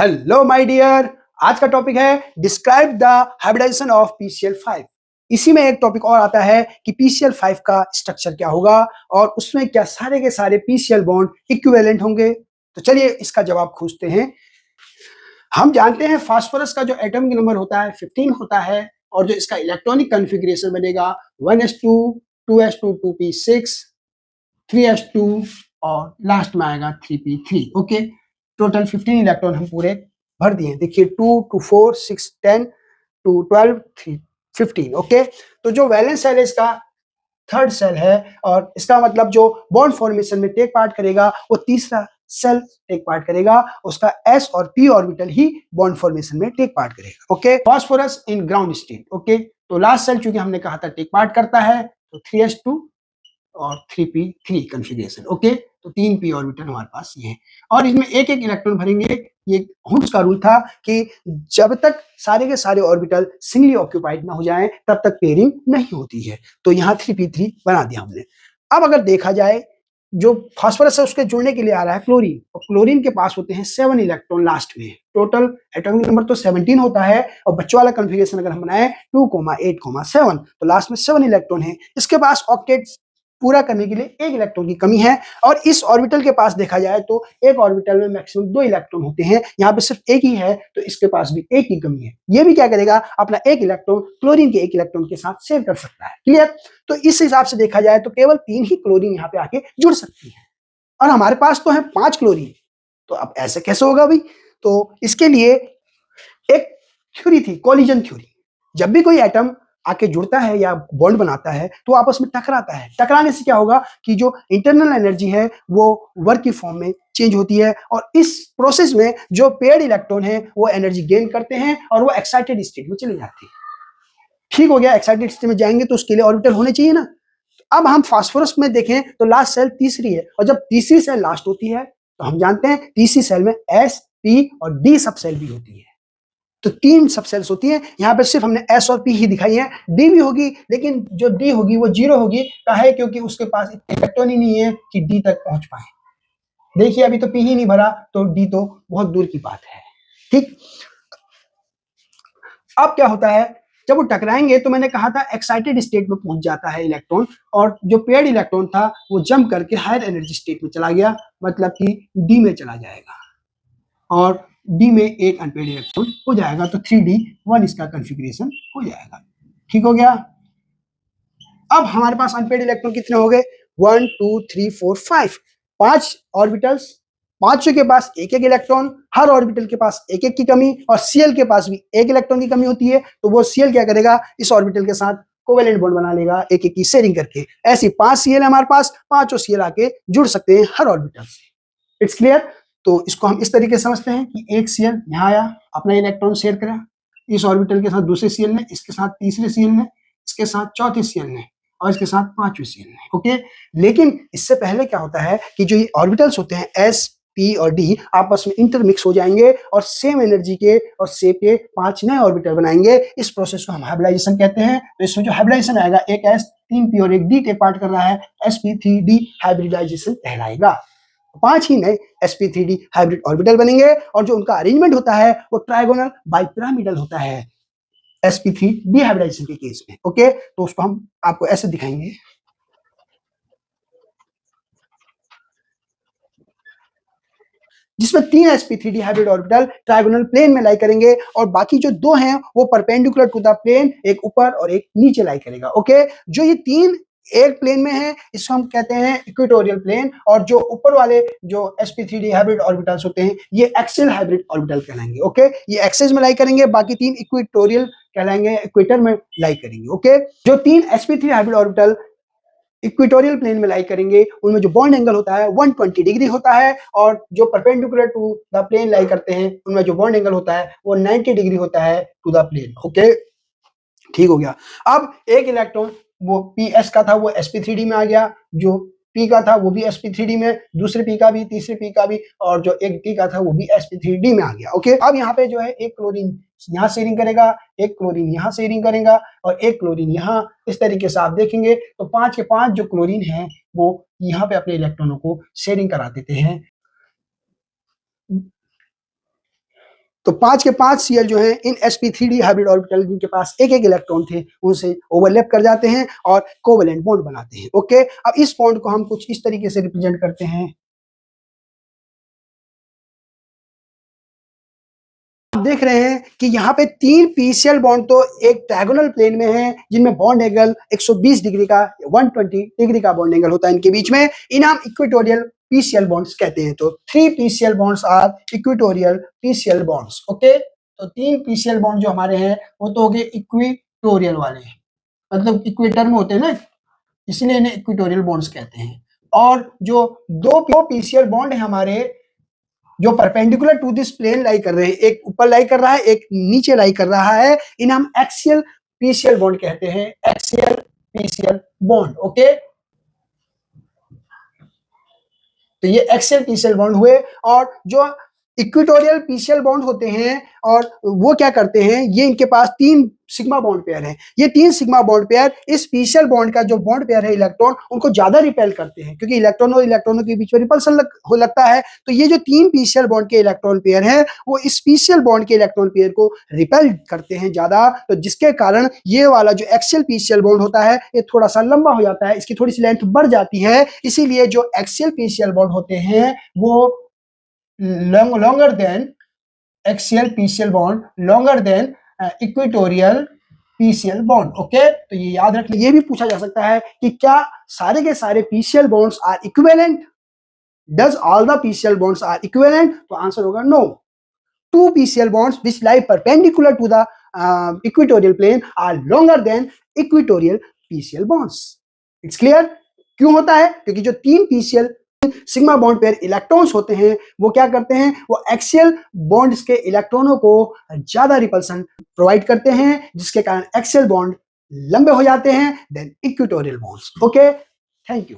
Hello my dear, आज का topic है describe the hybridisation of PCl5। इसी में एक टॉपिक और आता है कि PCl5 का स्ट्रक्चर क्या होगा और उसमें क्या सारे के सारे PCl बॉन्ड इक्विवेलेंट होंगे। तो चलिए इसका जवाब खोजते हैं। हम जानते हैं फास्फोरस का जो एटॉमिक नंबर होता है 15 होता है और जो इसका इलेक्ट्रॉनिक कॉन्फ़िगरेशन बनेगा 1s2 2s2 2p6 3s2 और लास्ट में आएगा 3p3। ओके, टोटल 15 इलेक्ट्रॉन हम पूरे भर दिए। देखिए 2 2 4 6 10 2 12 3 15। ओके, तो जो वैलेंस सेल है इसका थर्ड सेल है और इसका मतलब जो बॉन्ड फॉर्मेशन में टेक पार्ट करेगा वो तीसरा सेल टेक पार्ट करेगा। उसका s और p ऑर्बिटल ही बॉन्ड फॉर्मेशन में टेक पार्ट करेगा। Okay, phosphorus in ground state. Okay, तो लास्ट सेल चूंकि हमने कहा था टेक पार्ट करता है तो 3s2 और 3p3 कॉन्फ़िगरेशन। ओके, तो 3p ऑर्बिटल हमारे पास ये है और इसमें एक एक इलेक्ट्रॉन भरेंगे। ये हुड्स का रूल था कि जब तक सारे के सारे ऑर्बिटल सिंगली ऑक्यूपाइड ना हो जाएं तब तक पेयरिंग नहीं होती है। तो यहाँ 3p3 बना दिया हमने। अब अगर देखा जाए जो फास्फोरस है उसके जुड़ने के लिए आ रहा है क्लोरीन और क्लोरीन के पास होते हैं 7 इलेक्ट्रॉन लास्ट में। टोटल एटॉमिक नंबर तो 17 होता है और बच्चों वाला कॉन्फ़िगरेशन अगर हम बनाए 2,8,7 तो लास्ट में 7 इलेक्ट्रॉन है। इसके पास ऑक्टेट पूरा करने के लिए एक इलेक्ट्रॉन की कमी है और इस ऑर्बिटल के पास देखा जाए तो एक ऑर्बिटल में मैक्सिमम 2 इलेक्ट्रॉन होते हैं। यहाँ पे सिर्फ एक ही है तो इसके पास भी एक की कमी है। ये भी क्या करेगा, अपना एक इलेक्ट्रॉन क्लोरीन के एक इलेक्ट्रॉन के साथ शेयर कर सकता है। क्लियर? तो इस हिसाब से देखा जाए तो केवल 3 ही क्लोरीन यहाँ पे आके जुड़ सकती है और हमारे पास तो है 5 क्लोरीन। तो अब ऐसे कैसे होगा भाई? तो इसके लिए एक थ्योरी थी, कोलिजन थ्योरी। जब भी कोई एटम आके जुड़ता है या बॉन्ड बनाता है तो आपस में टकराता है। टकराने से क्या होगा कि जो इंटरनल एनर्जी है वो वर्क की फॉर्म में चेंज होती है और इस प्रोसेस में जो पेयर्ड इलेक्ट्रॉन है वो एनर्जी गेन करते हैं और वो एक्साइटेड स्टेट में चले जाते हैं। ठीक हो गया, एक्साइटेड स्टेट में जाएंगे तो उसके लिए ऑर्बिटल होने चाहिए ना। अब हम फास्फोरस में देखें तो लास्ट सेल तीसरी है और जब तीसरी सेल लास्ट होती है तो हम जानते हैं तीसरी सेल में S, P और D सब सेल भी होती है। तो 3 सब सेल्स होती हैं। यहाँ पे सिर्फ हमने S और P ही दिखाई है, D भी होगी लेकिन जो D होगी वो 0 होगी। काहे? क्योंकि उसके पास इलेक्ट्रॉन ही नहीं है कि D तक पहुंच पाए। देखिए अभी तो P ही नहीं भरा तो D तो बहुत दूर की बात है। ठीक, अब क्या होता है जब वो टकराएंगे तो मैंने कहा था एक्साइटेड स्टेट में पहुंच जाता है इलेक्ट्रॉन और जो पेयर्ड इलेक्ट्रॉन था वो जंप करके हायर एनर्जी स्टेट में चला गया, मतलब कि डी में चला जाएगा और डी में एक अनपेयर्ड इलेक्ट्रॉन हो जाएगा तो 3d1 इसका कॉन्फ़िगरेशन हो जाएगा। ठीक हो गया। अब हमारे पास अनपेयर्ड इलेक्ट्रॉन कितने हो गए? 1 2 3 4 5, 5 ऑर्बिटल्स, पांचों के पास एक एक इलेक्ट्रॉन, हर ऑर्बिटल के पास एक एक की कमी और Cl के पास भी एक इलेक्ट्रॉन की कमी होती है। तो वो Cl क्या करेगा, इस ऑर्बिटल के साथ कोवेलेंट बॉन्ड बना लेगा एक एक की शेयरिंग करके। ऐसी 5 Cl हमारे पास, पांचों Cl आके जुड़ सकते हैं हर ऑर्बिटल से। It's clear? तो इसको हम इस तरीके से समझते हैं कि एक Cl यहाँ आया, अपना इलेक्ट्रॉन शेयर करा इस ऑर्बिटल के साथ दूसरे Cl ने, इसके साथ तीसरे Cl ने, इसके साथ चौथे Cl ने और इसके साथ पांचवें Cl ने। ओके, लेकिन इससे पहले क्या होता है कि जो ये ऑर्बिटल्स होते हैं S, P और D आपस में इंटरमिक्स हो जाएंगे और सेम एनर्जी के और शेप के 5 नए ऑर्बिटल बनाएंगे। इस प्रोसेस को हम हाइब्रिडाइजेशन कहते हैं। तो इसमें जो हाइब्रिडाइजेशन आएगा, एक S 3p और एक D टेक पार्ट कर रहा है, sp3d हाइब्रिडाइजेशन कहलाएगा। 5 ही नए sp3d हाइब्रिड ऑर्बिटल बनेंगे और जो उनका अरेंजमेंट होता है वो ट्राइगोनल बाइपिरामिडल होता है sp3d हाइब्रिडाइजेशन के केस में। ओके, तो उसको हम आपको ऐसे दिखाएंगे। जिसमें 3 sp3d hybrid orbital trigonal plane में लाई करेंगे और बाकी जो 2 हैं वो परपेंडिकुलर टू द प्लेन, एक ऊपर और एक नीचे लाई करेगा। ओके, जो ये 3 एक प्लेन में है इसको हम कहते हैं इक्वेटोरियल प्लेन और जो ऊपर वाले जो sp3d हाइब्रिड ऑर्बिटल्स होते हैं ये एक्सियल हाइब्रिड ऑर्बिटल कहलाएंगे। ओके, ये एक्सिस में लाई करेंगे, बाकी 3 इक्वेटोरियल कहलाएंगे, इक्वेटर में लाई करेंगे। ओके, जो 3 sp3 hybrid orbital equatorial plane में लाई करेंगे उनमें जो बॉन्ड एंगल होता है 120 डिग्री होता है और जो परपेंडिकुलर टू द प्लेन लाई करते हैं उनमें जो बॉन्ड एंगल होता है वो 90 डिग्री होता है टू द प्लेन। ओके, ठीक हो गया। अब एक इलेक्ट्रॉन वो PS का था वो sp3d में आ गया, जो P का था वो भी sp3d में, दूसरे P का भी, तीसरे P का भी और जो एक T का था वो भी sp3d में आ गया। ओके, अब यहाँ पे जो है एक क्लोरीन यहाँ शेयरिंग करेगा, एक क्लोरीन यहाँ शेयरिंग करेगा और एक क्लोरीन यहाँ। इस तरीके से आप देखेंगे तो 5 के 5 जो क्लोरीन हैं वो यहाँ पे अपने इलेक्ट्रॉनों को शेयरिंग करा देते हैं। तो 5 के 5 Cl जो है इन sp3d हाइब्रिड ऑर्बिटल जिनके पास एक एक इलेक्ट्रॉन थे उनसे ओवरलैप कर जाते हैं और कोवेलेंट बॉन्ड बनाते हैं। ओके, अब इस बॉन्ड को हम कुछ इस तरीके से रिप्रेजेंट करते हैं। आप देख रहे हैं कि यहाँ पे 3 पीसीएल बॉन्ड तो एक डायगोनल प्लेन में है जिनमें बॉन्ड एंगल 120 डिग्री का 120 डिग्री का बॉन्ड एंगल होता है इनके बीच में। इन्हें हम इक्वेटोरियल पीसीएल बॉन्ड्स कहते हैं। तो 3 PCL bonds are equatorial PCL bonds. Okay, तो 3 पीसीएल बॉन्ड जो हमारे हैं वो तो हो गए इक्वेटोरियल वाले, मतलब इक्वेटर में होते हैं ना, इसलिए इन्हें इक्वेटोरियल बॉन्ड्स कहते हैं। और जो 2 पीसीएल बॉन्ड है हमारे जो परपेंडिकुलर टू दिस प्लेन लाई कर रहे हैं, एक ऊपर लाई कर रहा है एक नीचे लाई कर रहा है, इन्हें हम एक्सियल पीसीएल बॉन्ड कहते हैं। Axial PCL bond. ओके, तो ये एक्सियल पीसीएल बॉन्ड हुए। और जो इक्वेटोरियल पीसीएल बॉन्ड होते हैं और वो क्या करते हैं, ये इनके पास 3 सिग्मा बॉन्ड पेयर हैं। ये 3 सिग्मा बॉन्ड पेयर इस पीसीएल बॉन्ड का जो बॉन्ड पेयर है इलेक्ट्रॉन उनको ज्यादा रिपेल करते हैं क्योंकि इलेक्ट्रॉन और इलेक्ट्रॉनों के बीच में रिपल्सन लगता है। तो ये जो 3 पीसीएल बॉन्ड के इलेक्ट्रॉन पेयर हैं वो इस पीसीएल बॉन्ड के इलेक्ट्रॉन पेयर को रिपेल करते हैं ज्यादा, तो जिसके कारण ये वाला जो एक्सियल पीसीएल बॉन्ड होता है ये थोड़ा सा लंबा हो जाता है, इसकी थोड़ी सी लेंथ बढ़ जाती है। इसीलिए जो एक्सियल पीसीएल बॉन्ड होते हैं वो longer than axial PCl bond, longer than equatorial PCl bond। Okay, तो ये याद रखना। ये भी पूछा जा सकता है कि क्या सारे के सारे PCl bonds are equivalent? Does all the PCl bonds are equivalent? तो आंसर होगा no. 2 PCl bonds which lie perpendicular to the equatorial plane are longer than equatorial PCl bonds. It's clear? क्यों होता है? क्योंकि जो 3 PCl sigma bond pair electrons होते हैं वो क्या करते हैं, वो एक्सियल बॉन्ड्स के इलेक्ट्रॉनों को ज्यादा रिपल्सन प्रोवाइड करते हैं जिसके कारण एक्सियल बॉन्ड लंबे हो जाते हैं then equatorial bonds. Okay, thank you.